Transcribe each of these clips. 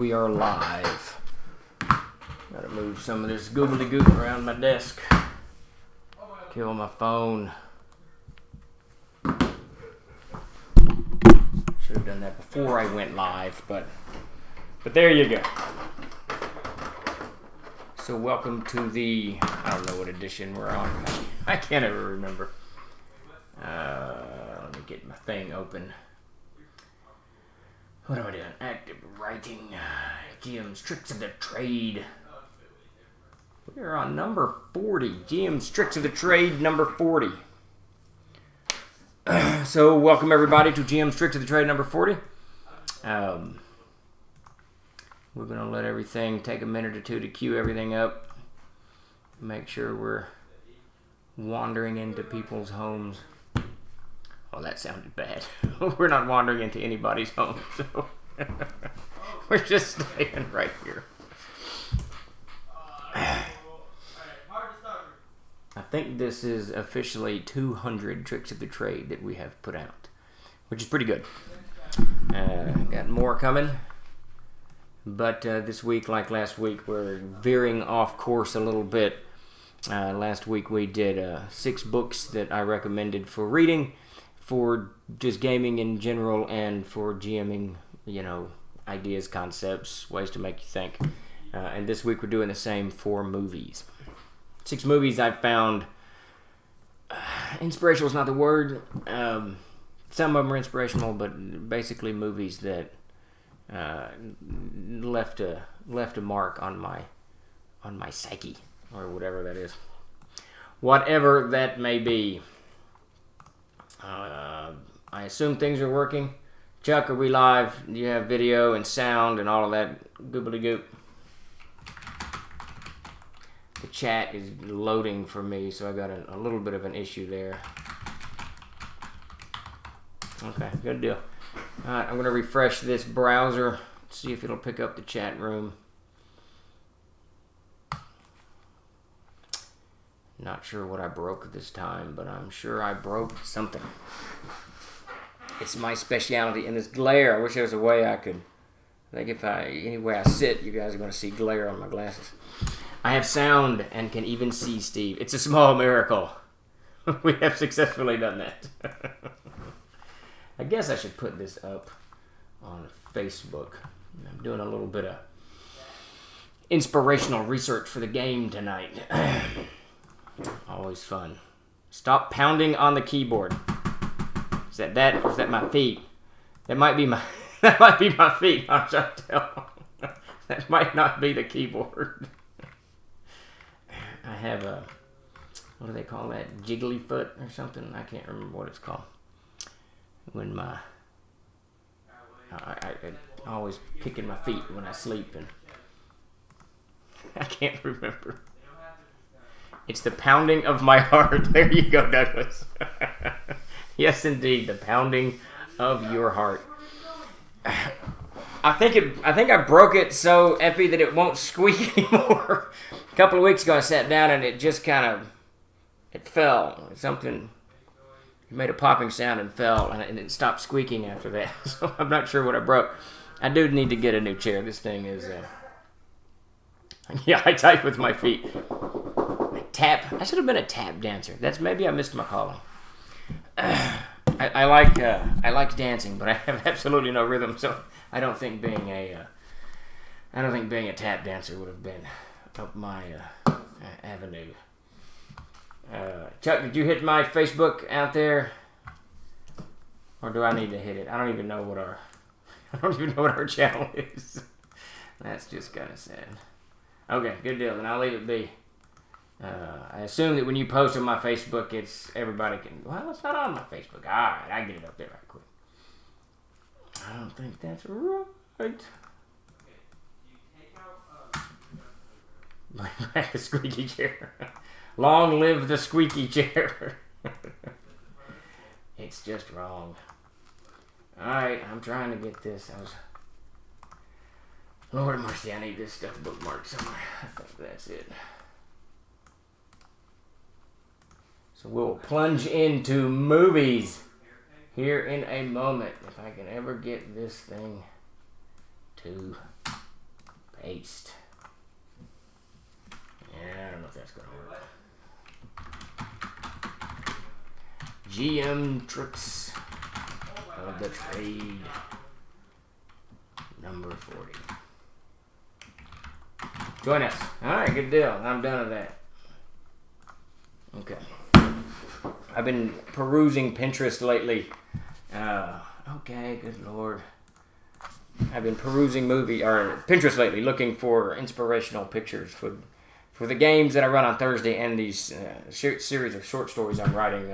We are live. Gotta move some of this 𝐓𝐫𝐤𝐬 around my desk. Kill my phone. Should have done that before I went live, but there you go. So welcome to the, I don't know what edition we're on. I can't ever remember. Let me get my thing open. What am I doing? Active writing. GM's Tricks of the Trade. We are on number 40. GM's Tricks of the Trade, number 40. So, welcome everybody to GM's Tricks of the Trade, number 40. We're going to let everything take a minute or two to queue everything up. Make sure we're wandering into people's homes. Oh, that sounded bad. We're not wandering into anybody's home, so we're just staying right here. I think this is officially 200 Tricks of the Trade that we have put out, which is pretty good. Got more coming, but this week, like last week, we're veering off course a little bit. Last week we did 6 books that I recommended for reading, for just gaming in general, and for GMing, you know, ideas, concepts, ways to make you think. And this week we're doing the same for movies. 6 movies I found, inspirational is not the word. Some of them are inspirational, but basically movies that left a mark on my psyche, or whatever that is. Whatever that may be. I assume things are working. Chuck, are we live? Do you have video and sound and all of that 𝐓𝐫𝐤𝐬? The chat is loading for me, so I got a little bit of an issue there. Okay, good deal. Alright, I'm going to refresh this browser, see if it'll pick up the chat room. Not sure what I broke this time, but I'm sure I broke something. It's my specialty in this glare. I wish there was a way I could. I think if any way I sit, you guys are going to see glare on my glasses. I have sound and can even see Steve. It's a small miracle. We have successfully done that. I guess I should put this up on Facebook. I'm doing a little bit of inspirational research for the game tonight. Always fun. Stop pounding on the keyboard. Is that or is that my feet? That might be my feet. I'm trying to tell. That might not be the keyboard. I have a, what do they call that? Jiggly foot or something? I can't remember what it's called. When I always kicking my feet when I sleep, and I can't remember. It's the pounding of my heart. There you go, Douglas. Yes, indeed, the pounding of your heart. I think I broke it so eppy that it won't squeak anymore. A couple of weeks ago, I sat down and it just it fell. Something, it made a popping sound and fell, and it stopped squeaking after that. So I'm not sure what I broke. I do need to get a new chair. This thing is, yeah, I type with my feet. Tap. I should have been a tap dancer. Maybe I missed my calling. I like dancing, but I have absolutely no rhythm, so I don't think being a tap dancer would have been up my avenue. Chuck, did you hit my Facebook out there, or do I need to hit it? I don't even know what our channel is. That's just kind of sad. Okay, good deal. Then I'll leave it be. I assume that when you post on my Facebook, it's everybody can. Well, it's not on my Facebook. All right, I get it up there right quick. I don't think that's right. Bring back the squeaky chair. Long live the squeaky chair. It's just wrong. All right, I'm trying to get this. Lord mercy, I need this stuff bookmarked somewhere. I think that's it. So we'll plunge into movies here in a moment. If I can ever get this thing to Paste. Yeah, I don't know if that's going to work. GM Tricks of the Trade, number 40. Join us. Alright, good deal. I'm done with that. Okay. I've been perusing Pinterest lately. Okay, good lord. I've been perusing Pinterest lately, looking for inspirational pictures for the games that I run on Thursday and these series of short stories I'm writing.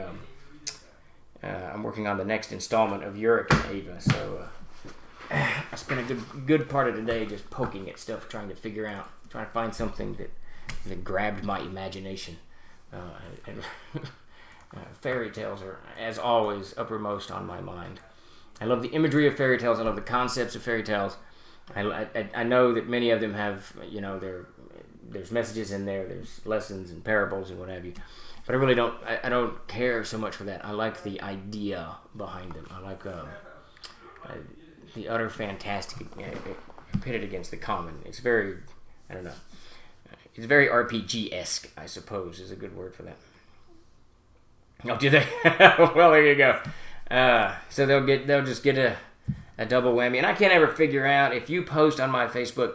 I'm working on the next installment of 𝐓𝐫𝐤𝐬 and 𝐓𝐫𝐸. So I spent a good part of the day just poking at stuff, trying to find something that grabbed my imagination. Fairy tales are, as always, uppermost on my mind. I love the imagery of fairy tales. I love the concepts of fairy tales. I know that many of them have, there's messages in there, there's lessons and parables and what have you. But I really don't care so much for that. I like the idea behind them. I like the utter fantastic pitted against the common. It's very, I don't know. It's very RPG-esque, I suppose, is a good word for that. Oh, do they? Well, there you go. So they'll just get a double whammy. And I can't ever figure out, if you post on my Facebook,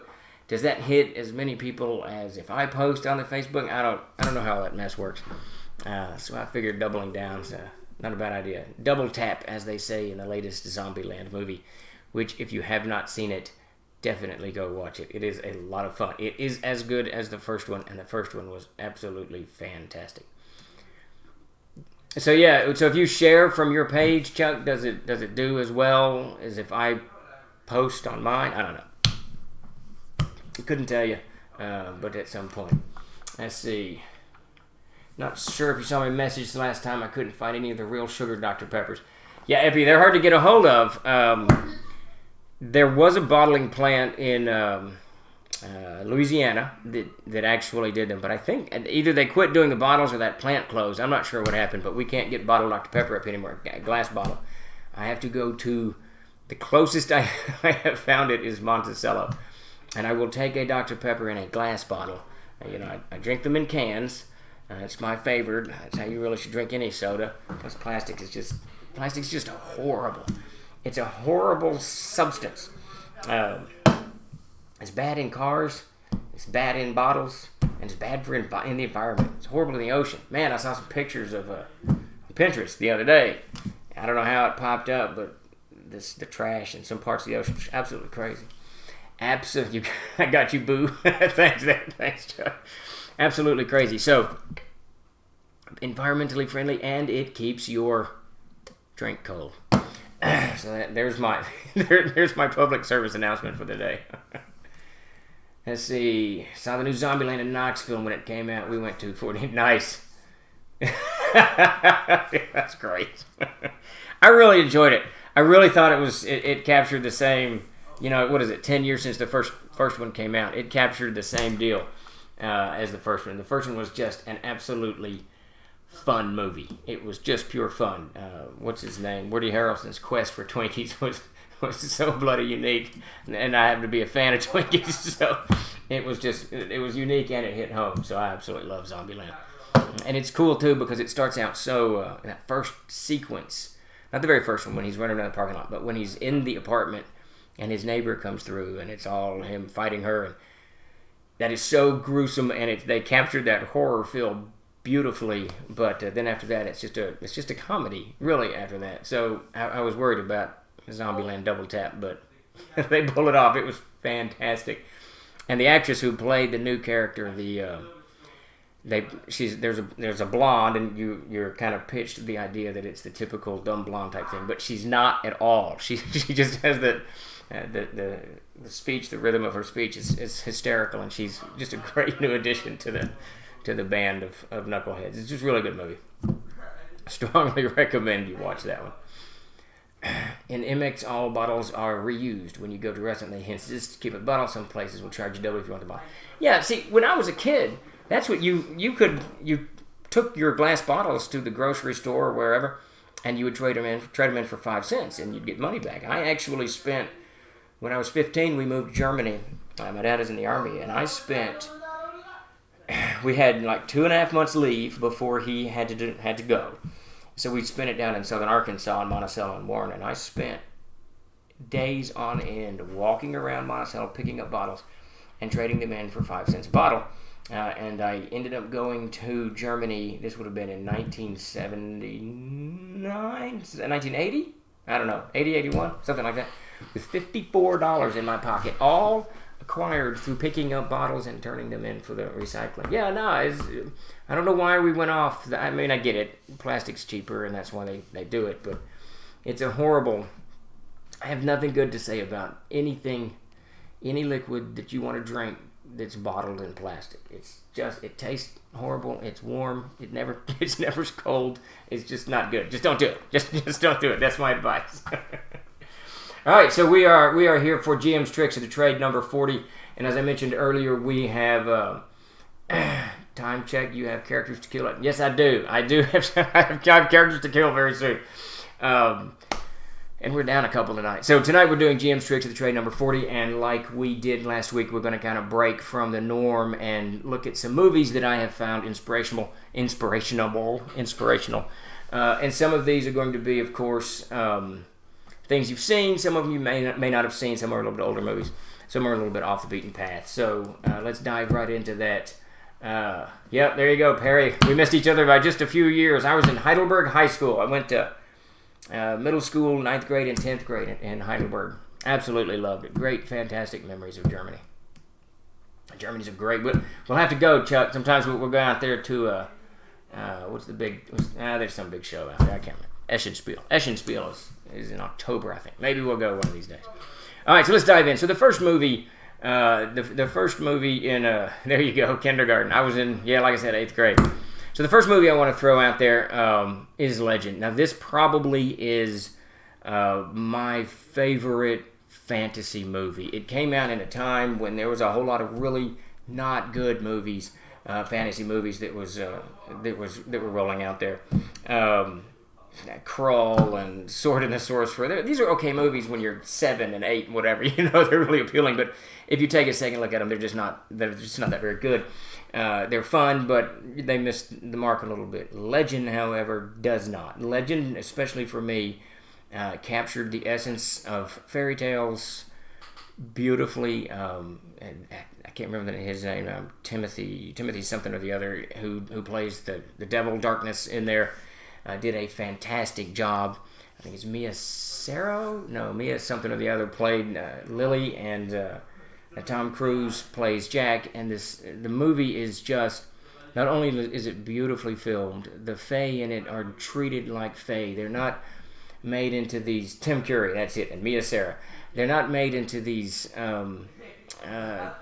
does that hit as many people as if I post on the Facebook? I don't know how that mess works. So I figured doubling down is not a bad idea. Double tap, as they say in the latest Zombieland movie, which if you have not seen it, definitely go watch it. It is a lot of fun. It is as good as the first one, and the first one was absolutely fantastic. So yeah, so if you share from your page, Chuck, does it do as well as if I post on mine? I don't know. Couldn't tell you, but at some point. Let's see. Not sure if you saw my message the last time. I couldn't find any of the real sugar Dr. Peppers. Yeah, Epi, they're hard to get a hold of. There was a bottling plant in Louisiana that actually did them, but I think either they quit doing the bottles or that plant closed. I'm not sure what happened, but we can't get bottled Dr. Pepper up anymore. A glass bottle. I have to go to the closest I have found it is Monticello, and I will take a Dr. Pepper in a glass bottle. I drink them in cans. It's my favorite. That's how you really should drink any soda. Because plastic's just horrible. It's a horrible substance. It's bad in cars, it's bad in bottles, and it's bad in the environment. It's horrible in the ocean. Man, I saw some pictures of Pinterest the other day. I don't know how it popped up, but the trash in some parts of the ocean is absolutely crazy. Absolutely, I got you, boo. Thanks, Chuck. Absolutely crazy. So, environmentally friendly, and it keeps your drink cold. So there's my public service announcement for the day. Let's see. Saw the new Zombieland in Knoxville when it came out. We went to 40. Nice. That's great. I really enjoyed it. I really thought it captured the same, what is it, 10 years since the first one came out. It captured the same deal as the first one. The first one was just an absolutely fun movie. It was just pure fun. What's his name? Woody Harrelson's quest for Twinkies was so bloody unique, and I happen to be a fan of Twinkies, so it was unique and it hit home. So I absolutely love Zombieland, and it's cool too because it starts out so that first sequence, not the very first one when he's running around the parking lot, but when he's in the apartment and his neighbor comes through and it's all him fighting her, and that is so gruesome, and they captured that horror feel beautifully, but then after that it's just a comedy really after that. So I was worried about Zombieland Double Tap, but they pulled it off. It was fantastic. And the actress who played the new character, there's a blonde, and you're kind of pitched the idea that it's the typical dumb blonde type thing, but she's not at all. She just has the speech, the rhythm of her speech is hysterical, and she's just a great new addition to the band of knuckleheads. It's just a really good movie. Strongly recommend you watch that one. In MX, all bottles are reused. When you go to a restaurant, they insist to keep a bottle. Some places will charge you double if you want the bottle. Yeah, see, when I was a kid, that's what you took your glass bottles to the grocery store or wherever, and you would trade them in for 5 cents, and you'd get money back. I actually spent, when I was 15, we moved to Germany My dad is in the Army, and I spent... We had like 2.5 months leave before he had to go. So we spent it down in southern Arkansas in Monticello and Warren, and I spent days on end walking around Monticello, picking up bottles and trading them in for 5 cents a bottle. And I ended up going to Germany. This would have been in 1979, 1980? I don't know, 80, 81, something like that. With $54 in my pocket, all acquired through picking up bottles and turning them in for the recycling. Yeah, no, I don't know why we went off. I mean, I get it. Plastic's cheaper, and that's why they do it. But it's a horrible... I have nothing good to say about anything, any liquid that you want to drink that's bottled in plastic. It's just, it tastes horrible. It's warm. It's never cold. It's just not good. Just don't do it. Just don't do it. That's my advice. All right, so we are here for GM's Tricks of the Trade number 40, and as I mentioned earlier, we have time check. You have characters to kill. Yes, I do. I have characters to kill very soon, and we're down a couple tonight. So tonight we're doing GM's Tricks of the Trade number 40, and like we did last week, we're going to kind of break from the norm and look at some movies that I have found inspirational, and some of these are going to be, of course, things you've seen. Some of them you may not have seen. Some are a little bit older movies. Some are a little bit off the beaten path. So let's dive right into that. Yep, there you go, Perry. We missed each other by just a few years. I was in Heidelberg High School. I went to middle school, 9th grade, and 10th grade in Heidelberg. Absolutely loved it. Great, fantastic memories of Germany. Germany's a great... We'll have to go, Chuck. Sometimes we'll go out there to... what's the big... there's some big show out there. I can't remember. Eschenspiel is in October, I think. Maybe we'll go one of these days. All right, so let's dive in. So the first movie, the first movie in, there you go, kindergarten. I was in, like I said, 8th grade. So the first movie I want to throw out there is Legend. Now this probably is my favorite fantasy movie. It came out in a time when there was a whole lot of really not good movies, fantasy movies that were rolling out there. Crawl and Sword and the Sorcerer. These are okay movies when you're 7 and 8 and whatever. They're really appealing. But if you take a second look at them, they're just not that very good. They're fun, but they missed the mark a little bit. Legend, however, does not. Legend, especially for me, captured the essence of fairy tales beautifully. And I can't remember his name. Timothy something or the other, who plays the devil Darkness in there. Did a fantastic job. I think it's Mia something or the other played Lily, and Tom Cruise plays Jack. And the movie is just, not only is it beautifully filmed, the Fae in it are treated like Fae. They're not made into these, Tim Curry, that's it, and Mia Sara. They're not made into these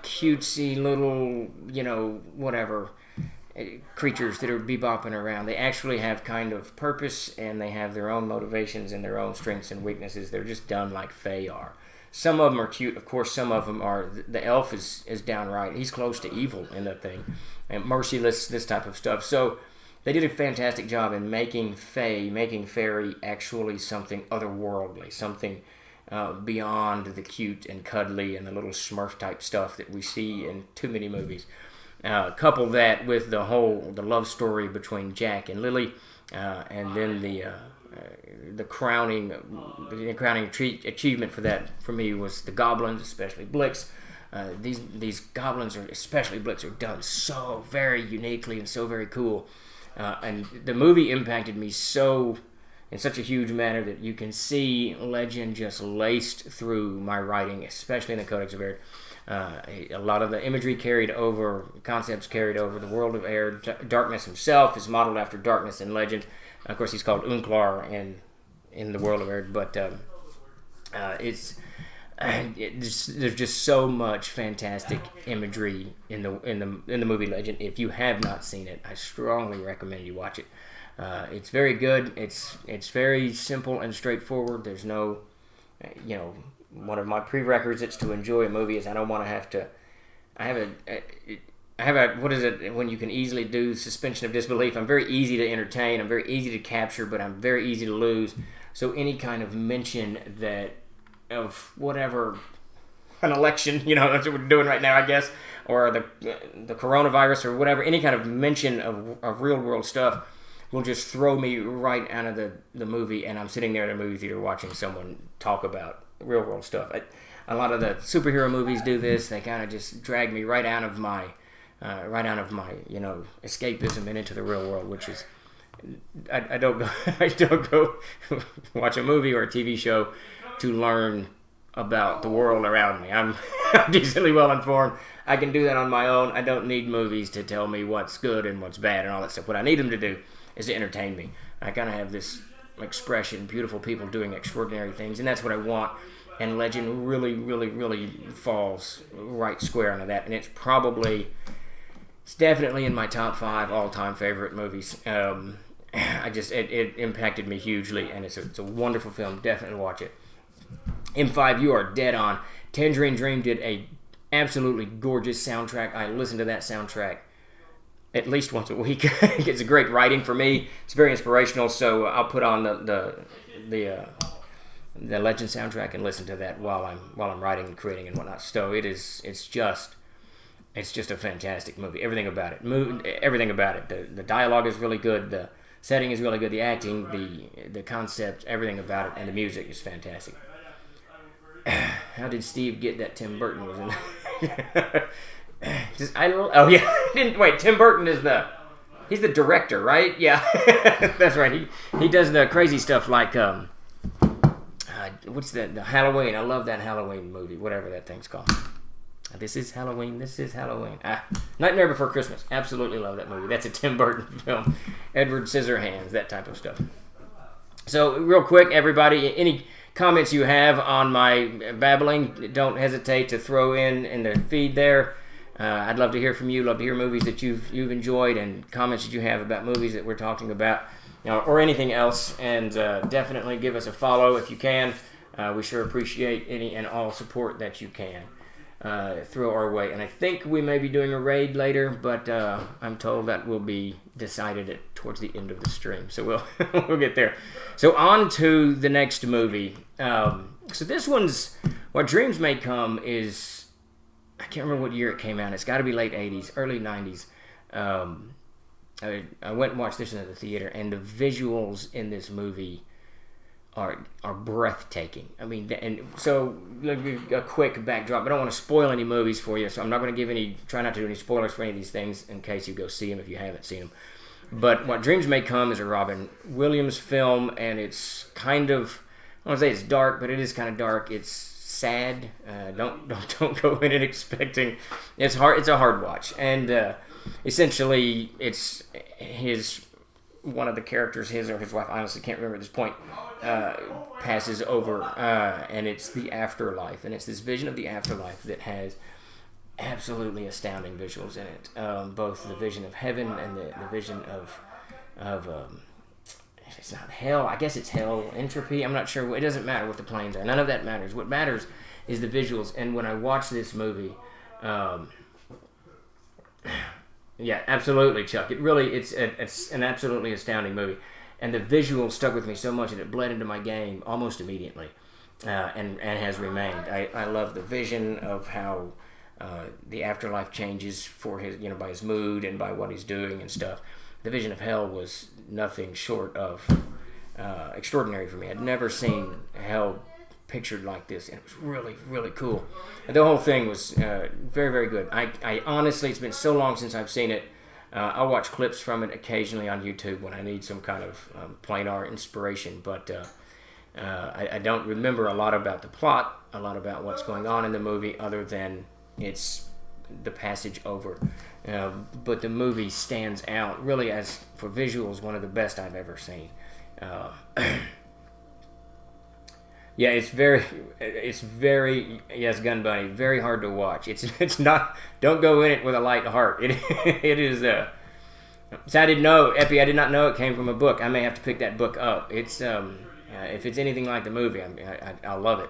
cutesy little, whatever, creatures that are bebopping around. They actually have kind of purpose, and they have their own motivations and their own strengths and weaknesses. They're just done like Fae are. Some of them are cute, of course. Some of them are. The elf is downright. He's close to evil in that thing, and merciless. This type of stuff. So they did a fantastic job in making fairy actually something otherworldly, something beyond the cute and cuddly and the little Smurf type stuff that we see in too many movies. Couple that with the love story between Jack and Lily, and then the crowning achievement for me was the goblins, especially Blix. These goblins, especially Blix, are done so very uniquely and so very cool. And the movie impacted me in such a huge manner that you can see Legend just laced through my writing, especially in the Codex of Air. A lot of the imagery concepts carried over. The world of air. Darkness himself is modeled after Darkness in Legend. Of course, he's called 𝐓𝐫𝐤𝐬 in the world of air. But there's just so much fantastic imagery in the movie Legend. If you have not seen it, I strongly recommend you watch it. It's very good. It's very simple and straightforward. There's no, one of my prerequisites to enjoy a movie is I don't want to have to. I have a what is it when you can easily do suspension of disbelief. I'm very easy to entertain. I'm very easy to capture, but I'm very easy to lose. So any kind of mention of whatever an election, that's what we're doing right now, I guess, or the coronavirus or whatever, any kind of mention of real world stuff will just throw me right out of the movie, and I'm sitting there in a movie theater watching someone talk about real world stuff. A lot of the superhero movies do this. They kind of just drag me right out of my escapism and into the real world, which is I don't go watch a movie or a TV show to learn about the world around me. I'm decently well informed. I can do that on my own. I don't need movies to tell me what's good and what's bad and all that stuff. What I need them to do is to entertain me. I kind of have this expression, beautiful people doing extraordinary things, and that's what I want. And Legend really, really, really falls right square into that. And it's definitely in my top 5 all-time favorite movies. It impacted me hugely, and it's a wonderful film. Definitely watch it. M5, you are dead on. Tangerine Dream did a absolutely gorgeous soundtrack. I listen to that soundtrack at least once a week. It's a great writing for me. It's very inspirational, so I'll put on the Legend soundtrack and listen to that while I'm writing and creating and whatnot. So it's just a fantastic movie. Everything about it. The dialogue is really good. The setting is really good. The acting, the concept, everything about it, and the music is fantastic. How did Steve get that Tim Burton was in? Tim Burton is he's the director, right? Yeah, that's right. He does the crazy stuff like what's the Halloween? I love that Halloween movie, whatever that thing's called. This is Halloween. Nightmare Before Christmas. Absolutely love that movie. That's a Tim Burton film. Edward Scissorhands, that type of stuff. So real quick, everybody, any comments you have on my babbling, don't hesitate to throw in the feed there. I'd love to hear from you. Love to hear movies that you've enjoyed and comments that you have about movies that we're talking about, or anything else. And definitely give us a follow if you can. We sure appreciate any and all support that you can throw our way. And I think we may be doing a raid later, but I'm told that will be decided towards the end of the stream. So we'll get there. So on to the next movie. So this one's What Dreams May Come is, I can't remember what year it came out. It's got to be late 80s, early 90s. I went and watched this in the theater, and the visuals in this movie are breathtaking. I mean, and so a quick backdrop. I don't want to spoil any movies for you, so I'm not going to try not to do any spoilers for any of these things in case you go see them if you haven't seen them. But What Dreams May Come is a Robin Williams film, and it's kind of, I don't want to say it's dark, but it is kind of dark. It's sad. Don't go in it expecting. It's hard. It's a hard watch, and essentially, it's one of the characters, his or his wife, I honestly can't remember at this point, passes over, and it's the afterlife, and it's this vision of the afterlife that has absolutely astounding visuals in it. Both the vision of heaven and the vision of it's not hell. I guess it's hell entropy. I'm not sure. It doesn't matter what the planes are. None of that matters. What matters is the visuals. And when I watch this movie, yeah, absolutely, Chuck. It's an absolutely astounding movie, and the visuals stuck with me so much that it bled into my game almost immediately, and has remained. I love the vision of how the afterlife changes for his, by his mood and by what he's doing and stuff. The vision of hell was nothing short of extraordinary for me. I'd never seen hell pictured like this, and it was really, really cool. And the whole thing was very, very good. I honestly, it's been so long since I've seen it. I'll watch clips from it occasionally on YouTube when I need some kind of plain art inspiration, but I don't remember a lot about the plot, a lot about what's going on in the movie, other than it's the passage over. But the movie stands out really as, for visuals, one of the best I've ever seen. Yeah, it's very, yes, Gun Bunny, very hard to watch. It's not, don't go in it with a light heart. It is, so I didn't know, Epi, I did not know it came from a book. I may have to pick that book up. It's, if it's anything like the movie, I'll love it.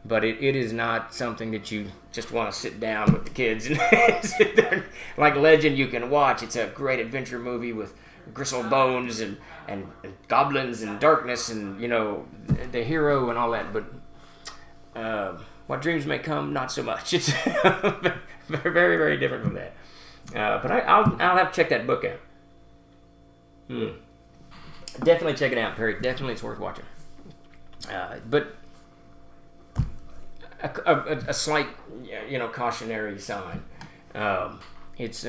But it is not something that you just want to sit down with the kids and sit there. Like Legend, you can watch. It's a great adventure movie with gristle bones and goblins and darkness and, the hero and all that. But What Dreams May Come, not so much. It's very, very, very different from that. But I'll have to check that book out. Definitely check it out, Perry. Definitely, it's worth watching. But a slight, cautionary sign. It's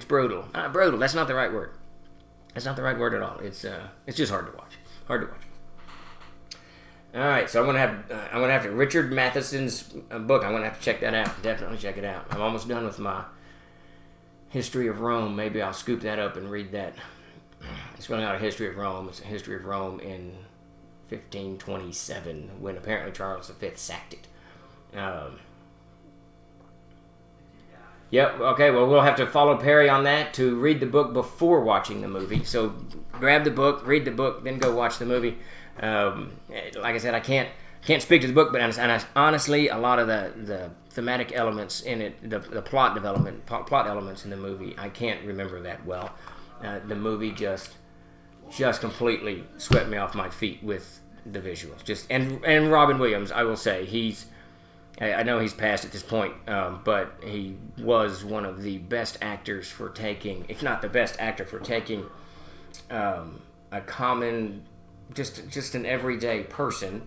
brutal. Brutal. That's not the right word. That's not the right word at all. It's just hard to watch. Hard to watch. All right, so I'm gonna have to Richard Matheson's book. I'm gonna have to check that out. Definitely check it out. I'm almost done with my History of Rome. Maybe I'll scoop that up and read that. It's really not a history of Rome. It's a history of Rome in 1527, when apparently Charles V sacked it. Yep. Okay. Well, we'll have to follow Perry on that to read the book before watching the movie. So grab the book, read the book, then go watch the movie. Like I said, I can't speak to the book, but honestly, a lot of the thematic elements in it, the plot elements in the movie, I can't remember that well. The movie just completely swept me off my feet with the visuals. And Robin Williams, I will say, I know he's passed at this point, but he was one of the best actors for taking, if not the best actor for taking, a common, just an everyday person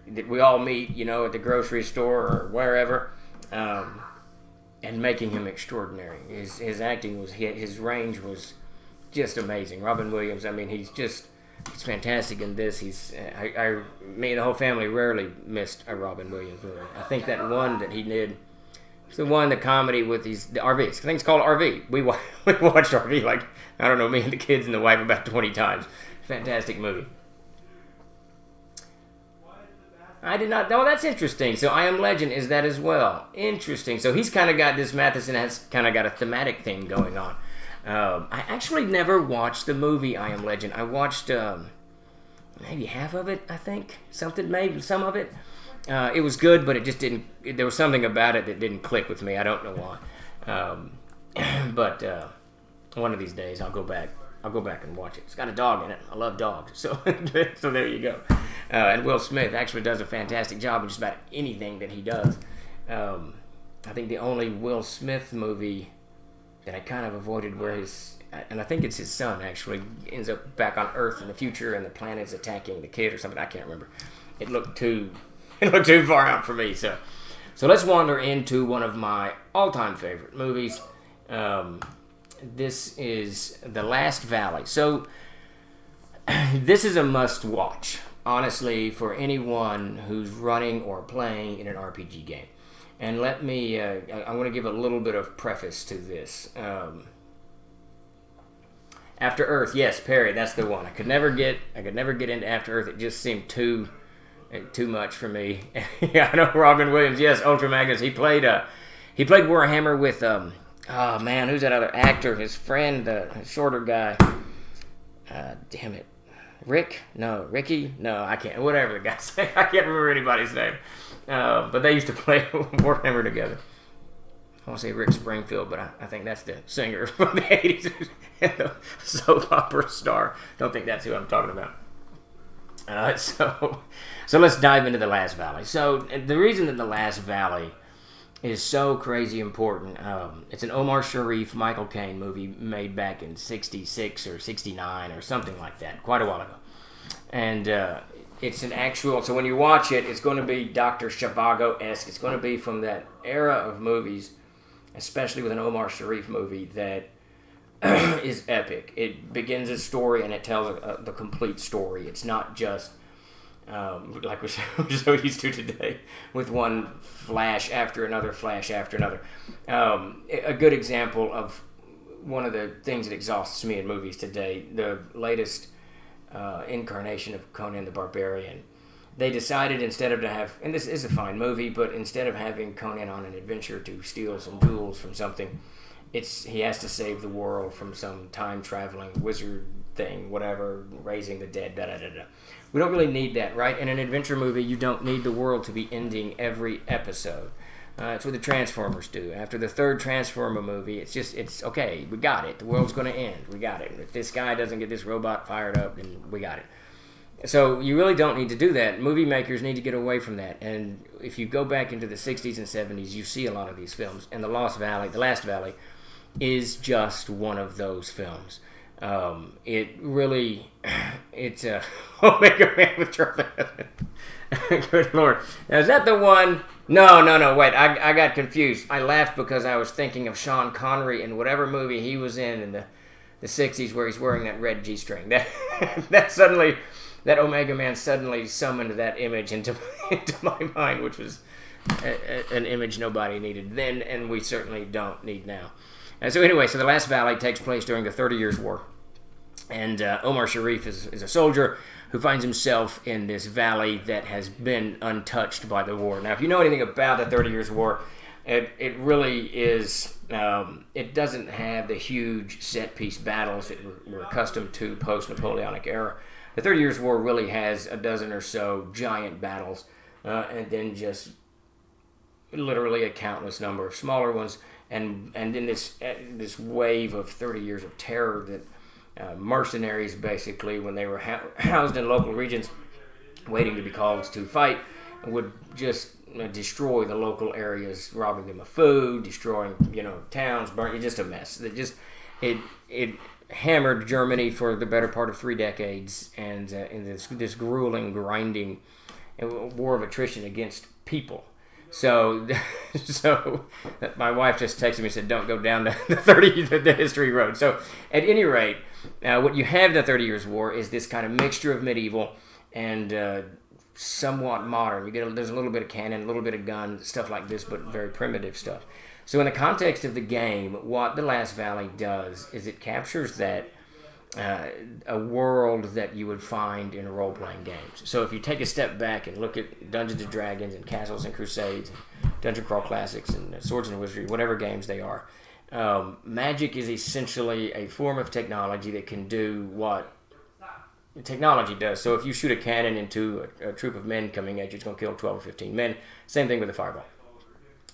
that we all meet, at the grocery store or wherever, and making him extraordinary. His acting his range was just amazing. Robin Williams, I mean, he's fantastic in this. Me and the whole family rarely missed a Robin Williams movie. I think that one that he did, it's the comedy with the RV. I think it's called RV. We watched RV me and the kids and the wife about 20 times. Fantastic movie. I did not know. That's interesting. So I Am Legend is that as well. Interesting. So he's kind of got this, Matheson has kind of got a thematic thing going on. I actually never watched the movie I Am Legend. I watched maybe half of it, I think. Maybe some of it. It was good, but it just didn't. There was something about it that didn't click with me. I don't know why. But one of these days I'll go back and watch it. It's got a dog in it. I love dogs. So there you go. And Will Smith actually does a fantastic job in just about anything that he does. I think the only Will Smith movie that I kind of avoided and I think it's his son actually, ends up back on Earth in the future and the planet's attacking the kid or something. I can't remember. It looked too far out for me. So let's wander into one of my all-time favorite movies. This is The Last Valley. So this is a must-watch, honestly, for anyone who's running or playing in an RPG game. And let me, I'm going to give a little bit of preface to this. After Earth, yes, Perry, that's the one. I could never get into After Earth. It just seemed too much for me. Yeah, I know Robin Williams. Yes, Ultra Magnus. He played Warhammer with who's that other actor? His friend, the shorter guy. Damn it, Ricky? No, I can't. Whatever the guy's name. I can't remember anybody's name. But they used to play Warhammer together. I want to say Rick Springfield, but I think that's the singer from the 80s, the soap opera star. Don't think that's who I'm talking about. So let's dive into The Last Valley. So the reason that The Last Valley is so crazy important, it's an Omar Sharif, Michael Caine movie made back in 66 or 69 or something like that, quite a while ago. And it's an actual, so when you watch it, it's going to be Dr. Zhivago-esque. It's going to be from that era of movies, especially with an Omar Sharif movie that is epic. It begins a story and it tells the complete story. It's not just like we're so used to today, with one flash after another. A good example of one of the things that exhausts me in movies today, the latest incarnation of Conan the Barbarian. They decided instead of and this is a fine movie, but instead of having Conan on an adventure to steal some jewels from something, he has to save the world from some time-traveling wizard thing, whatever, raising the dead, da-da-da-da. We don't really need that, right? In an adventure movie, you don't need the world to be ending every episode. That's what the Transformers do. After the third Transformer movie, it's okay, we got it. The world's going to end. We got it. If this guy doesn't get this robot fired up, then we got it. So you really don't need to do that. Movie makers need to get away from that. And if you go back into the 60s and 70s, you see a lot of these films. And The Last Valley, is just one of those films. It's Omega Man with Trollzah. Good Lord. Now, is that the one? No, wait, I got confused. I laughed because I was thinking of Sean Connery in whatever movie he was in the 60s where he's wearing that red G-string. That Omega Man suddenly summoned that image into my mind, which was an image nobody needed then, and we certainly don't need now. And so anyway, The Last Valley takes place during the 30 Years' War. And Omar Sharif is a soldier who finds himself in this valley that has been untouched by the war. Now, if you know anything about the 30 Years' War, it really is, it doesn't have the huge set-piece battles that we're accustomed to post-Napoleonic era. The 30 Years' War really has a dozen or so giant battles, and then just literally a countless number of smaller ones, and then this wave of 30 years of terror that mercenaries, basically, when they were housed in local regions waiting to be called to fight, would just destroy the local areas, robbing them of food, destroying towns, burning. Just a mess. It hammered Germany for the better part of 3 decades, and in this grueling, grinding war of attrition against people. So my wife just texted me and said, "Don't go down the history road." So at any rate, what you have in the 30 Years' War is this kind of mixture of medieval and somewhat modern. There's a little bit of cannon, a little bit of gun, stuff like this, but very primitive stuff. So in the context of the game, what The Last Valley does is it captures that a world that you would find in role-playing games. So if you take a step back and look at Dungeons and Dragons and Castles and Crusades and Dungeon Crawl Classics and Swords and Wizardry, whatever games they are, magic is essentially a form of technology that can do what technology does. So if you shoot a cannon into a troop of men coming at you, it's going to kill 12 or 15 men. Same thing with a fireball.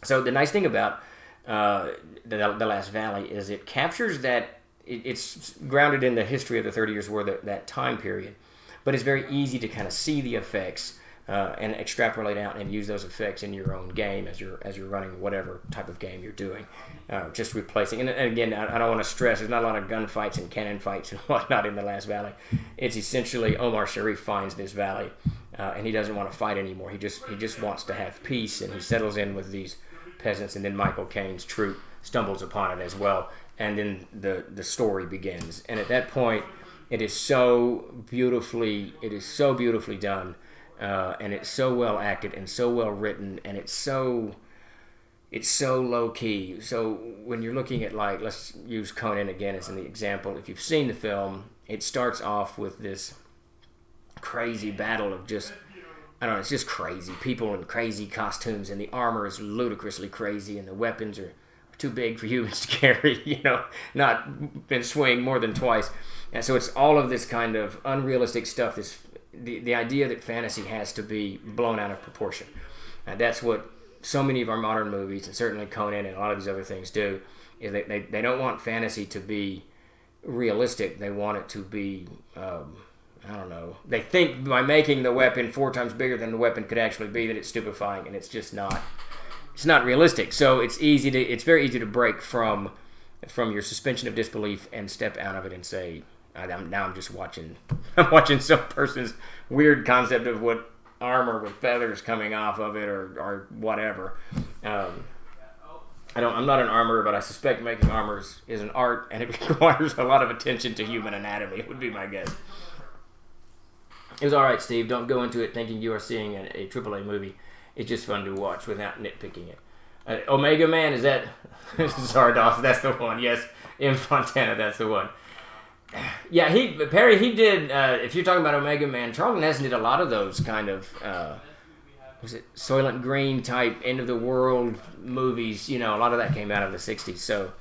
So the nice thing about the Last Valley is it captures that. It's grounded in the history of the 30 Years' War, that time period, but it's very easy to kind of see the effects and extrapolate out and use those effects in your own game as you're running whatever type of game you're doing. Just replacing, and again, I don't want to stress, there's not a lot of gunfights and cannon fights and whatnot in the Last Valley. It's essentially Omar Sharif finds this valley, and he doesn't want to fight anymore. He just wants to have peace, and he settles in with these peasants, and then Michael Caine's troop stumbles upon it as well. And then the story begins. And at that point, it is so beautifully done, and it's so well acted and so well written, and it's so low key. So when you're looking at, like, let's use Conan again as an example. If you've seen the film, it starts off with this crazy battle of just, I don't know, it's just crazy. People in crazy costumes, and the armor is ludicrously crazy, and the weapons are too big for humans to carry, not been swing more than twice. And so it's all of this kind of unrealistic stuff, the idea that fantasy has to be blown out of proportion. And that's what so many of our modern movies, and certainly Conan and a lot of these other things do, is they don't want fantasy to be realistic. They want it to be, I don't know, they think by making the weapon 4 times bigger than the weapon could actually be that it's stupefying, and it's just not. It's not realistic, so it's very easy to break from your suspension of disbelief and step out of it and say, I'm just watching some person's weird concept of what armor with feathers coming off of it or whatever. I'm not an armorer, but I suspect making armors is an art, and it requires a lot of attention to human anatomy, would be my guess. It was all right, Steve. Don't go into it thinking you are seeing a AAA movie. It's just fun to watch without nitpicking it. Omega Man, is that... Sorry, Dawson, that's the one. Yes, in Fontana, that's the one. Yeah, Perry, he did... if you're talking about Omega Man, Charlton Heston did a lot of those kind of... was it Soylent Green type end-of-the-world movies? A lot of that came out of the 60s. So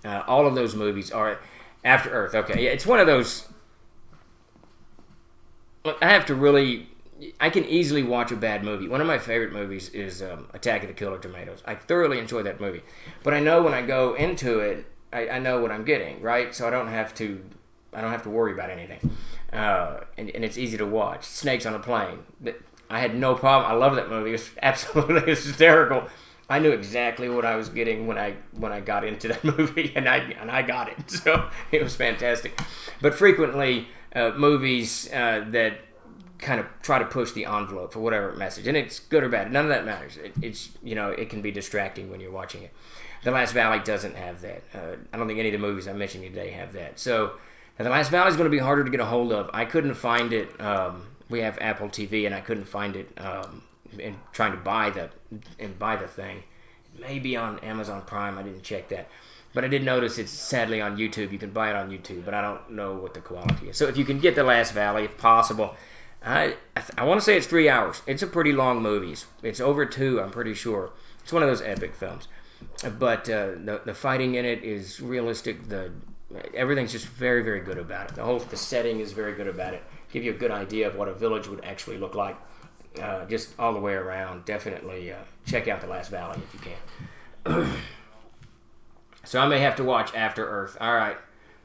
all of those movies are After Earth. Okay, yeah, it's one of those... Look, I can easily watch a bad movie. One of my favorite movies is Attack of the Killer Tomatoes. I thoroughly enjoy that movie. But I know when I go into it, I know what I'm getting, right? So I don't have to worry about anything. and it's easy to watch. Snakes on a Plane. I had no problem. I love that movie. It was absolutely hysterical. I knew exactly what I was getting when I got into that movie, and I got it. So it was fantastic. But frequently, movies that kind of try to push the envelope for whatever message, and it's good or bad. None of that matters. It's it can be distracting when you're watching it. The Last Valley doesn't have that. I don't think any of the movies I mentioned today have that. So The Last Valley is going to be harder to get a hold of. I couldn't find it. We have Apple TV, and I couldn't find it in trying to buy the thing. Maybe on Amazon Prime. I didn't check that. But I did notice it's sadly on YouTube. You can buy it on YouTube, but I don't know what the quality is. So if you can get The Last Valley, if possible, I want to say it's 3 hours. It's a pretty long movie. It's over 2, I'm pretty sure. It's one of those epic films. But the fighting in it is realistic. Everything's just very, very good about it. The setting is very good about it. Give you a good idea of what a village would actually look like. Just all the way around. Definitely check out The Last Valley if you can. So I may have to watch After Earth. All right.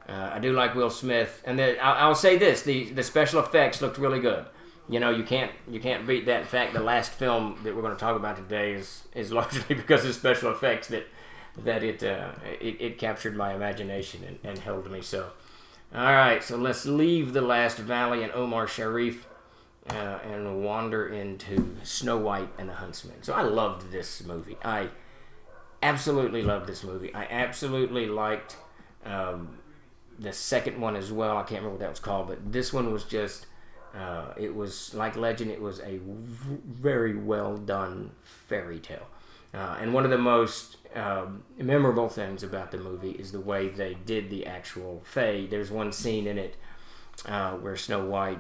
I do like Will Smith, and I'll say this: the special effects looked really good. You can't beat that. In fact, the last film that we're going to talk about today is largely because of special effects that it captured my imagination and held me so. All right, so let's leave The Last Valley and Omar Sharif and wander into Snow White and the Huntsman. So I loved this movie. I absolutely loved this movie. I absolutely liked the second one as well. I can't remember what that was called, but this one was just, it was like Legend. It was a very well done fairy tale. And one of the most memorable things about the movie is the way they did the actual fae. There's one scene in it where Snow White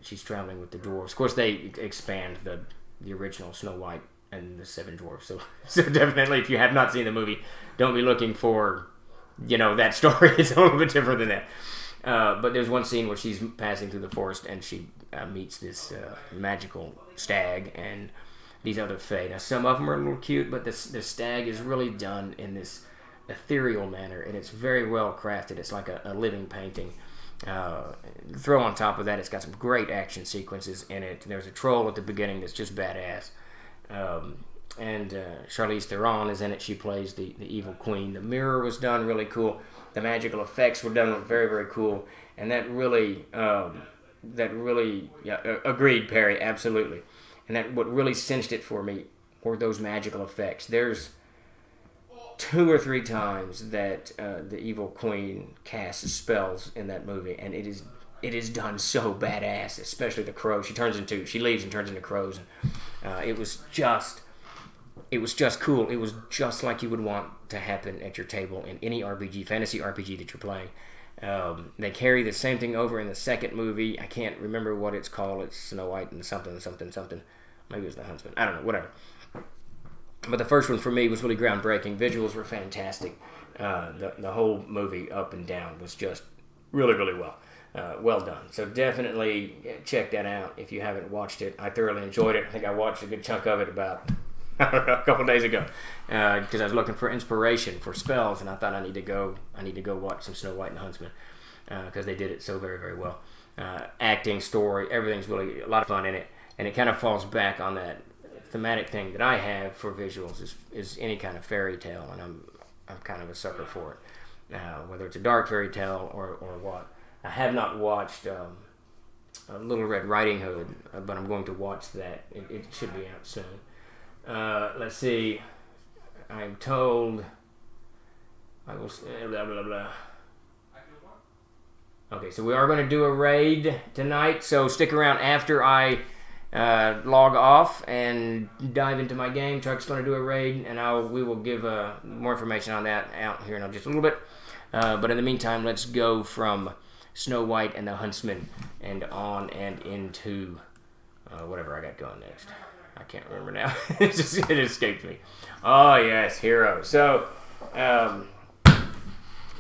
she's traveling with the dwarves. Of course, they expand the original Snow White and the Seven Dwarfs. So definitely, if you have not seen the movie, don't be looking for, that story. It's a little bit different than that. But there's one scene where she's passing through the forest and she meets this magical stag and these other fae. Now, some of them are a little cute, but the stag is really done in this ethereal manner, and it's very well crafted. It's like a living painting. Throw on top of that, it's got some great action sequences in it. There's a troll at the beginning that's just badass. And Charlize Theron is in it. She plays the evil queen. The mirror was done really cool. The magical effects were done very, very cool. And that really, agreed, Perry, absolutely. And what really cinched it for me were those magical effects. There's 2 or 3 times that the evil queen casts spells in that movie, and it is done so badass, especially the crow. She leaves and turns into crows. And, it was just cool. It was just like you would want to happen at your table in any fantasy RPG that you're playing. They carry the same thing over in the second movie. I can't remember what it's called. It's Snow White and something. Maybe it was the Huntsman. I don't know. Whatever. But the first one for me was really groundbreaking. Visuals were fantastic. The whole movie up and down was just really, really well done. So definitely check that out if you haven't watched it. I thoroughly enjoyed it. I think I watched a good chunk of it about a couple days ago because I was looking for inspiration for spells, and I thought I need to go watch some Snow White and the Huntsman because they did it so very, very well. Acting, story, everything's really a lot of fun in it, and it kind of falls back on that thematic thing that I have for visuals is any kind of fairy tale, and I'm kind of a sucker for it, whether it's a dark fairy tale or what. I have not watched Little Red Riding Hood, but I'm going to watch that. It should be out soon. Let's see. I'm told I will blah blah blah. Okay, so we are going to do a raid tonight, so stick around after I log off and dive into my game. Chuck's going to do a raid, and we will give more information on that out here in just a little bit. But in the meantime, let's go from Snow White and the Huntsman and on and into whatever I got going next. I can't remember now. It escaped me. Oh, yes, Hero. So,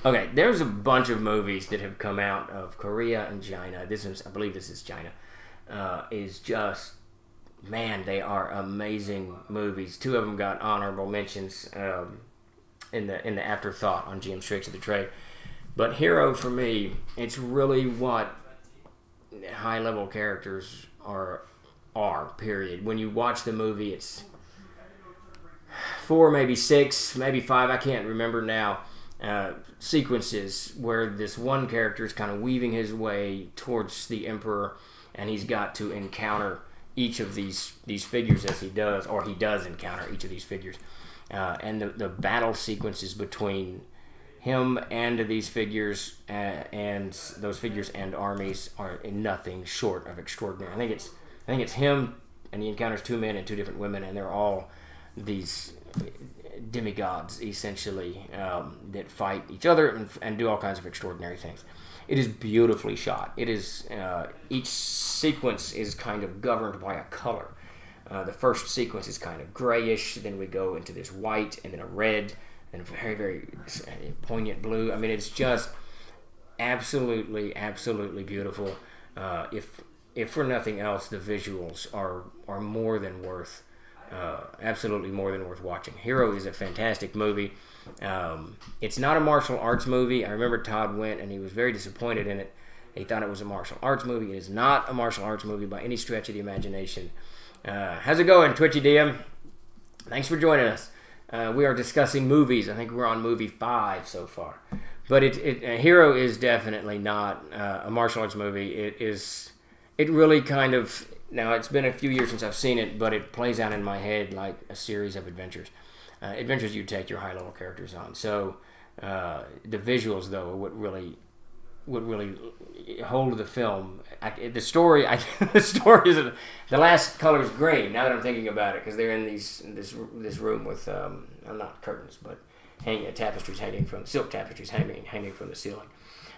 okay, there's a bunch of movies that have come out of Korea and China. I believe this is China. Is just, man, they are amazing movies. 2 of them got honorable mentions in the afterthought on GM Stricts of the Trade. But Hero, for me, it's really what high-level characters are, period. When you watch the movie, it's 4, maybe 6, maybe 5, I can't remember now, sequences where this one character is kind of weaving his way towards the Emperor, and he's got to encounter each of these figures as he does, or he does encounter each of these figures. And the battle sequences between him and these figures, and those figures and armies, are nothing short of extraordinary. I think it's him, and he encounters 2 men and 2 different women, and they're all these demigods, essentially, that fight each other and do all kinds of extraordinary things. It is beautifully shot. It is each sequence is kind of governed by a color. The first sequence is kind of grayish, then we go into this white, and then a red, and a very, very poignant blue. I mean, it's just absolutely, absolutely beautiful. If for nothing else, the visuals are more than worth, absolutely more than worth watching. Hero is a fantastic movie. It's not a martial arts movie. I remember Todd went, and he was very disappointed in it. He thought it was a martial arts movie. It is not a martial arts movie by any stretch of the imagination. How's it going, Twitchy DM? Thanks for joining us. We are discussing movies. I think we're on movie 5 so far. But Hero is definitely not a martial arts movie. It really kind of, now it's been a few years since I've seen it, but it plays out in my head like a series of adventures. Adventures you take your high-level characters on. So the visuals, though, are what really hold the film. The story is the last color is green. Now that I'm thinking about it, because they're in this room with not curtains, but tapestries hanging from silk tapestries hanging from the ceiling.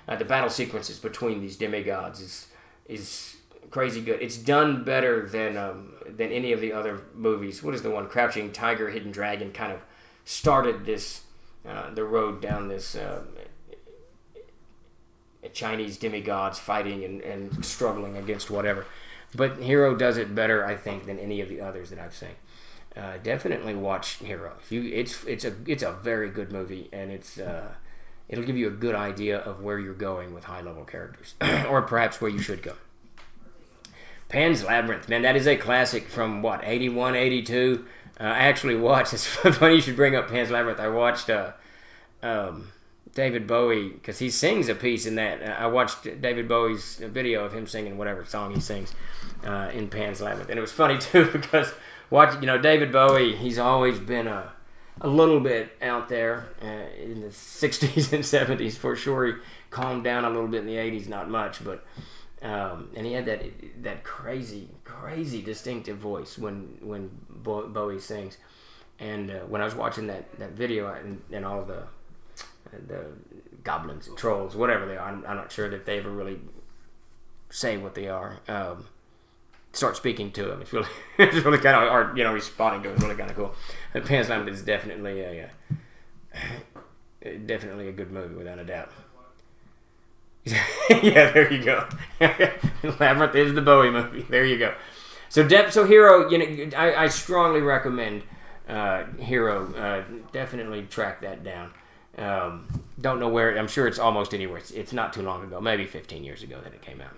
The battle sequences between these demigods is crazy good. It's done better than any of the other movies. What is the one? Crouching Tiger, Hidden Dragon kind of started this the road down this. Chinese demigods fighting and struggling against whatever, but Hero does it better, I think, than any of the others that I've seen. Definitely watch Hero. It's a very good movie, and it'll give you a good idea of where you're going with high level characters, or perhaps where you should go. Pan's Labyrinth, man, that is a classic from 81, 82. I actually watched. It's funny you should bring up Pan's Labyrinth. I watched. David Bowie, because he sings a piece in that. I watched David Bowie's video of him singing whatever song he sings in Pan's Labyrinth, and it was funny too because David Bowie, he's always been a little bit out there in the 60s and 70s for sure. He calmed down a little bit in the 80s, not much, but and he had that crazy distinctive voice when Bowie sings. And when I was watching that video and all the goblins and trolls, whatever they are, I'm not sure that they ever really say what they are. Start speaking to them. It's really kind of, or responding to them. It's really kind of cool. Pan's Labyrinth is definitely a good movie without a doubt. Yeah, there you go. Labyrinth is the Bowie movie. There you go. So Hero, I strongly recommend Hero. Definitely track that down. Don't know where. I'm sure it's almost anywhere. It's not too long ago, maybe 15 years ago that it came out.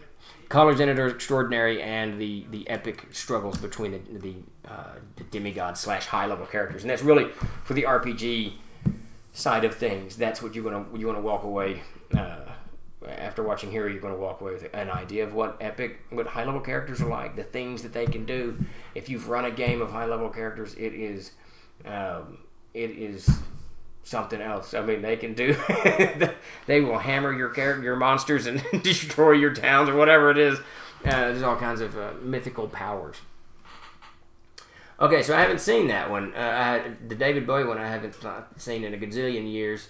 Colors in it are extraordinary, and the epic struggles between the demigod / high level characters, and that's really for the RPG side of things. That's what you're gonna walk away after watching Hero. You're gonna walk away with an idea of what high level characters are like, the things that they can do. If you've run a game of high level characters, it is something else. I mean, they can do. They will hammer your monsters and destroy your towns or whatever it is. There's all kinds of mythical powers. Okay, so I haven't seen that one. The David Bowie one I haven't seen in a gazillion years.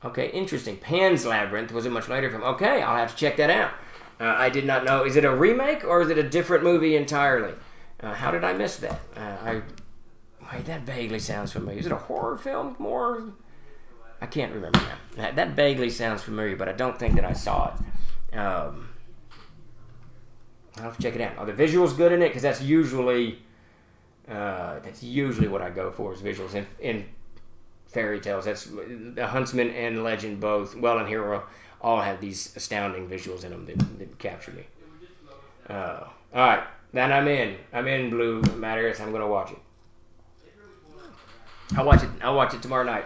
Okay, interesting. Pan's Labyrinth was a much later film. Okay, I'll have to check that out. I did not know. Is it a remake or is it a different movie entirely? How did I miss that? Wait, that vaguely sounds familiar. Is it a horror film? More? I can't remember now. That vaguely sounds familiar, but I don't think that I saw it. I'll have to check it out. Are the visuals good in it? Because that's usually what I go for is visuals in fairy tales. That's the Huntsman and Legend both. Well, and Hero all have these astounding visuals in them that capture me. All right, then I'm in Blue Matter. I'm going to watch it. I'll watch it tomorrow night.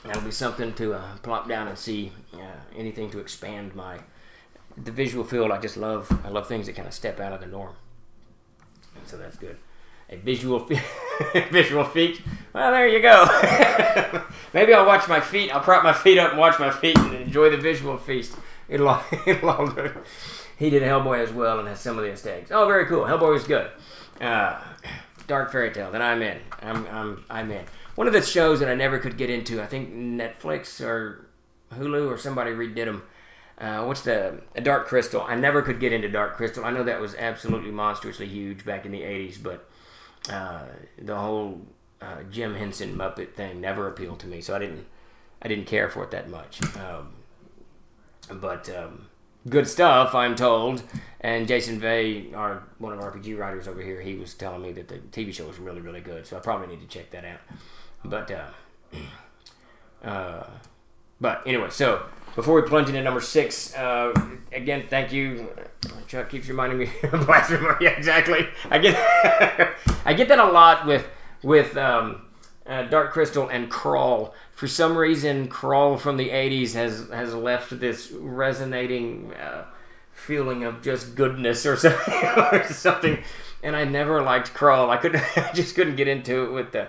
That'll be something to plop down and see. Anything to expand the visual field. I love things that kind of step out of the norm. So that's good. A visual feat. Well, there you go. Maybe I'll watch my feet. I'll prop my feet up and watch my feet and enjoy the visual feast. It'll all do. He did Hellboy as well and has some of the aesthetics. Oh, very cool. Hellboy was good. Dark Fairy Tale. Then I'm in. I'm in. One of the shows that I never could get into, I think Netflix or Hulu or somebody redid them. What's the Dark Crystal? I never could get into Dark Crystal. I know that was absolutely monstrously huge back in the 80s, but the whole Jim Henson Muppet thing never appealed to me, so I didn't care for it that much. But good stuff, I'm told. And Jason Vey, one of our RPG writers over here, he was telling me that the TV show was really, really good, so I probably need to check that out. But anyway, so before we plunge into number 6, again, thank you. Chuck keeps reminding me of Blasphemy. Yeah, exactly. I get that a lot with Dark Crystal and Crawl. For some reason, Crawl from the 80s has left this resonating feeling of just goodness or something. And I never liked Crawl. I just couldn't get into it with the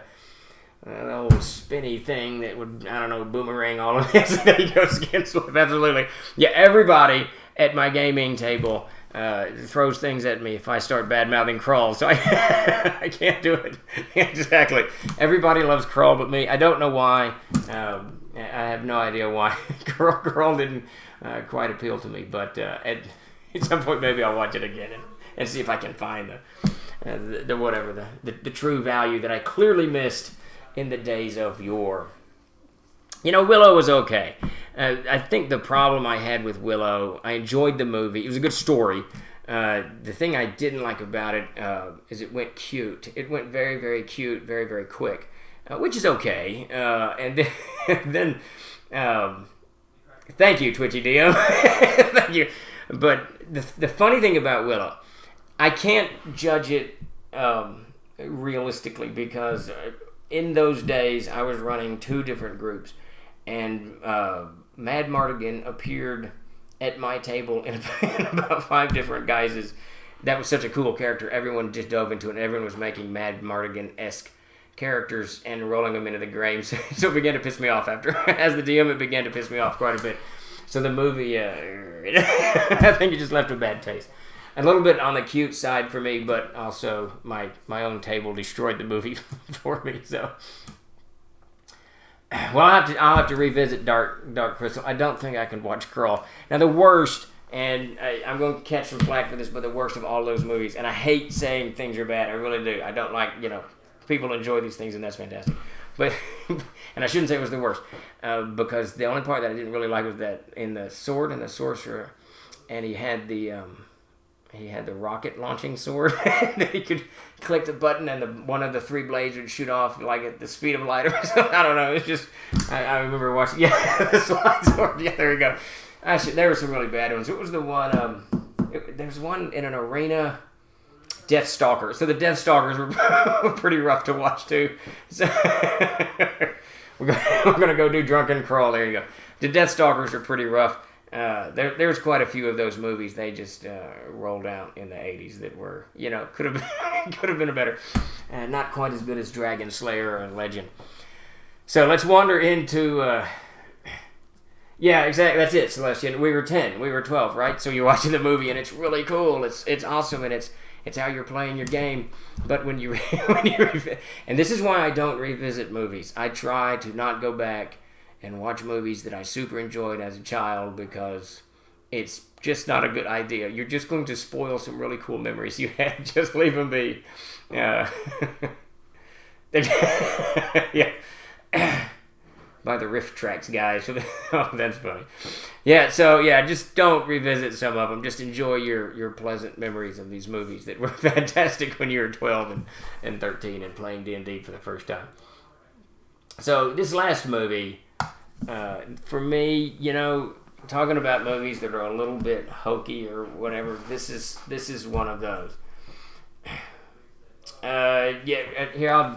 old spinny thing that would, I don't know, boomerang all of this that he goes against with. Absolutely. Yeah, everybody at my gaming table throws things at me if I start bad-mouthing Crawl, so I can't do it. Exactly. Everybody loves Crawl but me. I don't know why. I have no idea why. Crawl didn't quite appeal to me, but at some point maybe I'll watch it again and see if I can find the true value that I clearly missed in the days of yore. Willow was okay. I think the problem I had with Willow, I enjoyed the movie. It was a good story. The thing I didn't like about it is it went cute. It went very, very cute, very, very quick, which is okay. And then thank you, Twitchy DM. Thank you. But the funny thing about Willow, I can't judge it realistically because in those days I was running 2 different groups. And Mad Mardigan appeared at my table in about 5 different guises. That was such a cool character. Everyone just dove into it, and everyone was making Mad Mardigan-esque characters and rolling them into the grave. So it began to piss me off after. As the DM, it began to piss me off quite a bit. So the movie, I think it just left a bad taste. A little bit on the cute side for me, but also my own table destroyed the movie for me. So... Well, I'll have to revisit Dark Crystal. I don't think I can watch Crawl. Now, the worst, and I'm going to catch some flack for this, but the worst of all those movies, and I hate saying things are bad. I really do. I don't like, people enjoy these things, and that's fantastic. But, and I shouldn't say it was the worst, because the only part that I didn't really like was that in The Sword and the Sorcerer, and he had the rocket launching sword that he could click the button and one of the 3 blades would shoot off like at the speed of light or something. I don't know. It's just, I remember watching, the slide sword. Yeah, there we go. Actually, there were some really bad ones. What was the one, there's one in an arena, Death Stalker. So the Death Stalkers were pretty rough to watch too. So we're going to go do Drunken Crawl. There you go. The Death Stalkers are pretty rough. There's quite a few of those movies they just rolled out in the 80s that were, could have been better. Not quite as good as Dragon Slayer or Legend. So let's wander into... yeah, exactly. That's it, Celestian. We were 10. We were 12, right? So you're watching the movie, and it's really cool. It's awesome, and it's how you're playing your game. But when you and this is why I don't revisit movies. I try to not go back and watch movies that I super enjoyed as a child because it's just not a good idea. You're just going to spoil some really cool memories you had. Just leave them be. Yeah. By the riff tracks, guys. Oh, that's funny. Yeah, so, just don't revisit some of them. Just enjoy your pleasant memories of these movies that were fantastic when you were 12 and 13 and playing D&D for the first time. So, this last movie... for me, talking about movies that are a little bit hokey or whatever, this is one of those. Here,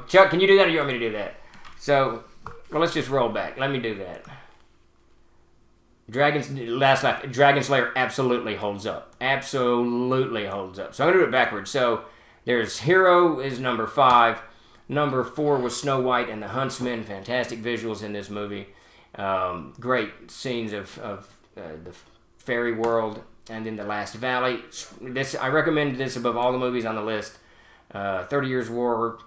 Chuck, can you do that or you want me to do that? So, well, let's just roll back. Let me do that. Last laugh. Dragon Slayer absolutely holds up. Absolutely holds up. So I'm going to do it backwards. So there's Hero is number 5. Number 4 was Snow White and the Huntsman. Fantastic visuals in this movie. Great scenes of the fairy world. And then The Last Valley. I recommend this above all the movies on the list. 30 Years War.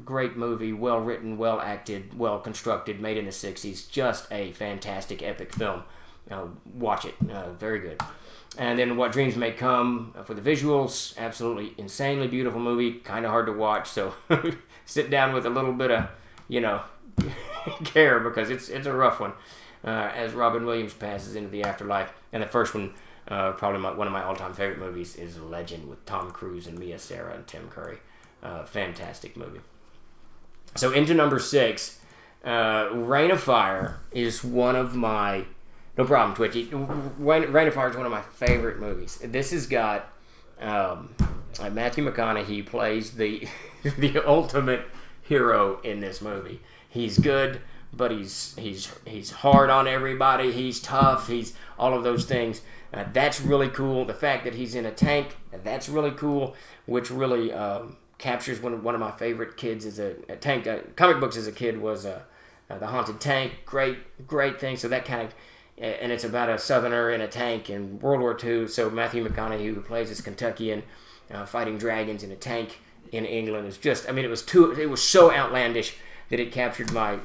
Great movie. Well written, well acted, well constructed. Made in the 60s. Just a fantastic epic film. Watch it. Very good. And then What Dreams May Come for the visuals. Absolutely insanely beautiful movie. Kind of hard to watch, so sit down with a little bit of, care, because it's a rough one. As Robin Williams passes into the afterlife. And the first one, probably one of my all-time favorite movies, is Legend with Tom Cruise and Mia Sara and Tim Curry. Fantastic movie. So into number 6, Reign of Fire is one of my... No problem, Twitchy. Reign of Fire is one of my favorite movies. This has got Matthew McConaughey plays the ultimate hero in this movie. He's good, but he's hard on everybody. He's tough. He's all of those things. That's really cool. The fact that he's in a tank, that's really cool. Which really captures one of my favorite kids as a tank. Comic books as a kid was the Haunted Tank. Great thing. So that kind of. And it's about a Southerner in a tank in World War II. So Matthew McConaughey, who plays this Kentuckian, fighting dragons in a tank in England, is just... I mean, it was so outlandish that it captured my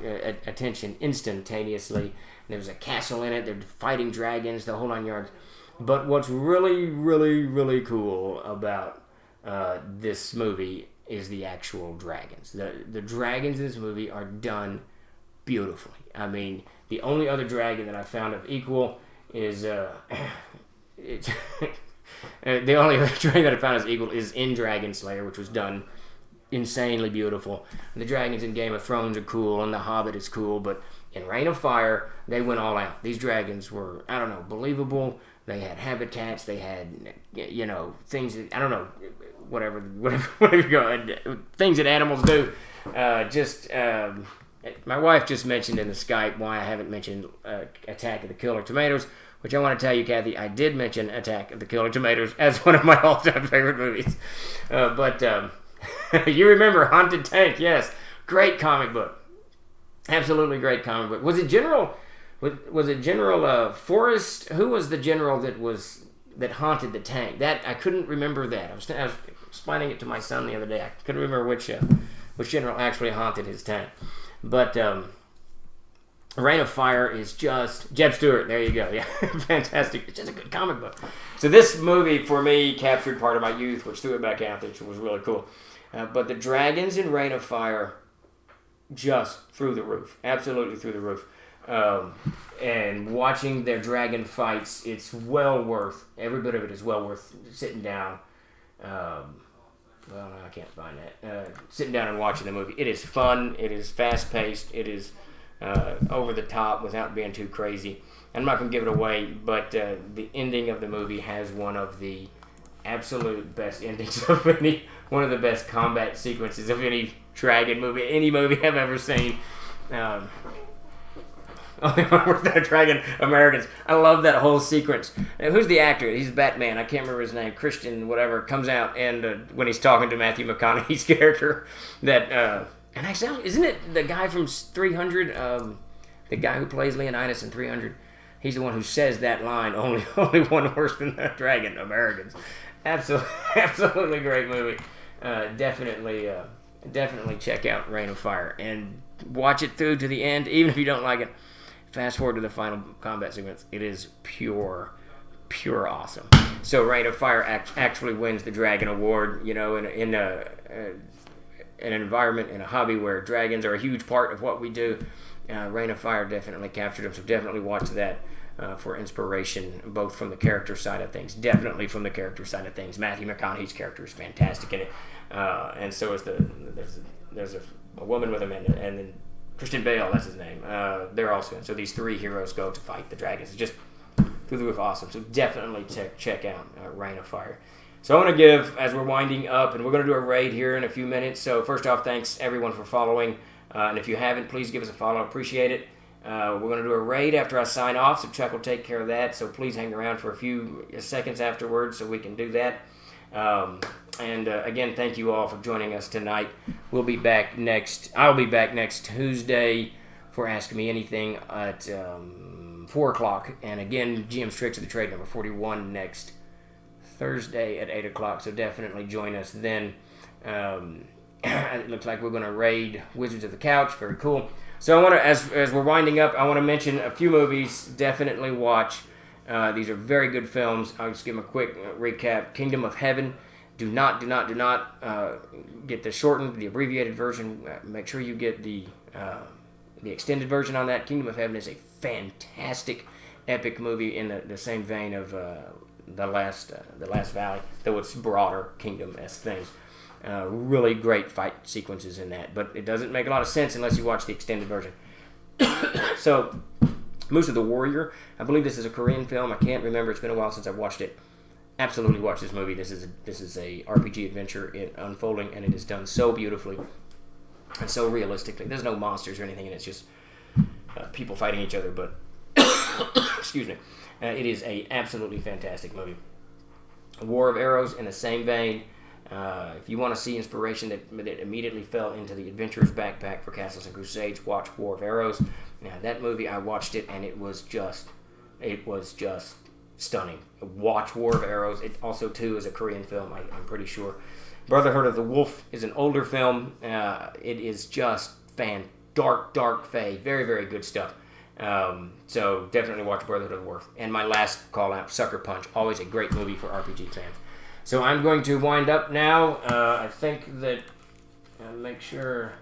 attention instantaneously. There was a castle in it. They're fighting dragons, the whole 9 yards. But what's really, really, really cool about this movie is the actual dragons. The dragons in this movie are done beautifully. I mean... The only other dragon that I found of equal is the only other dragon that I found as equal is in Dragon Slayer, which was done insanely beautiful. The dragons in Game of Thrones are cool, and The Hobbit is cool, but in Reign of Fire, they went all out. These dragons were, believable. They had habitats. They had, things that, whatever you go, things that animals do. My wife just mentioned in the Skype why I haven't mentioned Attack of the Killer Tomatoes, which I want to tell you, Kathy, I did mention Attack of the Killer Tomatoes as one of my all-time favorite movies. But you remember Haunted Tank, yes. Great comic book. Absolutely great comic book. Was it General Forrest? Who was the general that haunted the tank? That I couldn't remember that. I was explaining it to my son the other day. I couldn't remember which general actually haunted his tank. But Reign of Fire is just... Jeb Stewart, there you go. Yeah, fantastic. It's just a good comic book. So this movie, for me, captured part of my youth, which threw it back out, which was really cool. But the dragons in Reign of Fire, just through the roof. Absolutely through the roof. And watching their dragon fights, it's well worth... Every bit of it is well worth sitting down. Well, no, I can't find that. Sitting down and watching the movie. It is fun. It is fast-paced. It is over the top without being too crazy. I'm not going to give it away, but the ending of the movie has one of the absolute best endings of one of the best combat sequences of any dragon movie, any movie I've ever seen. Only one worth that dragon, Americans. I love that whole sequence. Who's the actor? He's Batman. I can't remember his name. Christian, whatever, comes out and when he's talking to Matthew McConaughey's character, and actually, isn't it the guy from 300? The guy who plays Leonidas in 300. He's the one who says that line. Only one worse than that dragon, Americans. Absolutely great movie. Definitely check out Reign of Fire and watch it through to the end, even if you don't like it. Fast forward to the final combat sequence. It is pure awesome. So Reign of Fire actually wins the Dragon Award, in an environment, in a hobby where dragons are a huge part of what we do. Reign of Fire definitely captured them, so definitely watch that for inspiration, both from the character side of things. Definitely from the character side of things. Matthew McConaughey's character is fantastic in it, and so is there's a woman with him, and then Christian Bale, that's his name. They're also in. So these 3 heroes go to fight the dragons. It's just through the roof awesome. So definitely check out Reign of Fire. So I want to give, as we're winding up, and we're going to do a raid here in a few minutes. So first off, thanks everyone for following. And if you haven't, please give us a follow. I appreciate it. We're going to do a raid after I sign off, so Chuck will take care of that. So please hang around for a few seconds afterwards so we can do that. Again, thank you all for joining us tonight. I'll be back next Tuesday for Ask Me Anything at 4 o'clock. And again, GM's Tricks of the Trade number 41 next Thursday at 8 o'clock. So definitely join us then. It looks like we're going to raid Wizards of the Couch. Very cool. So I want to, as we're winding up, I want to mention a few movies. Definitely watch. These are very good films. I'll just give them a quick recap. Kingdom of Heaven. Do not get the shortened, the abbreviated version. Make sure you get the extended version on that. Kingdom of Heaven is a fantastic, epic movie in the same vein of the Last Valley, though it's broader Kingdom-esque things. Really great fight sequences in that, but it doesn't make a lot of sense unless you watch the extended version. So, Moose of the Warrior. I believe this is a Korean film. I can't remember. It's been a while since I've watched it. Absolutely watch this movie. This is a RPG adventure in unfolding, and it is done so beautifully and so realistically. There's no monsters or anything, and it's just people fighting each other. But excuse me, it is a absolutely fantastic movie. War of Arrows in the same vein. If you want to see inspiration that immediately fell into the adventurer's backpack for Castles and Crusades, watch War of Arrows. Now that movie, I watched it and it was just stunning. Watch War of Arrows. It also too is a Korean film, I'm pretty sure. Brotherhood of the Wolf is an older film. It is just dark fae, very very good stuff. So definitely watch Brotherhood of the Wolf. And my last call out, Sucker Punch, always a great movie for RPG fans. So I'm going to wind up now. I think that, make sure.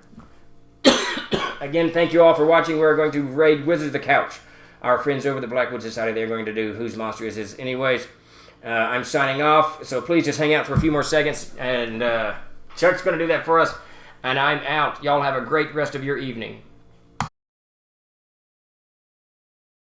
Again, thank you all for watching. We're going to raid Wizards of the Couch. Our friends over the Blackwood Society, they're going to do Whose Monster Is This Anyways. I'm signing off, so please just hang out for a few more seconds, and Chuck's going to do that for us, and I'm out. Y'all have a great rest of your evening.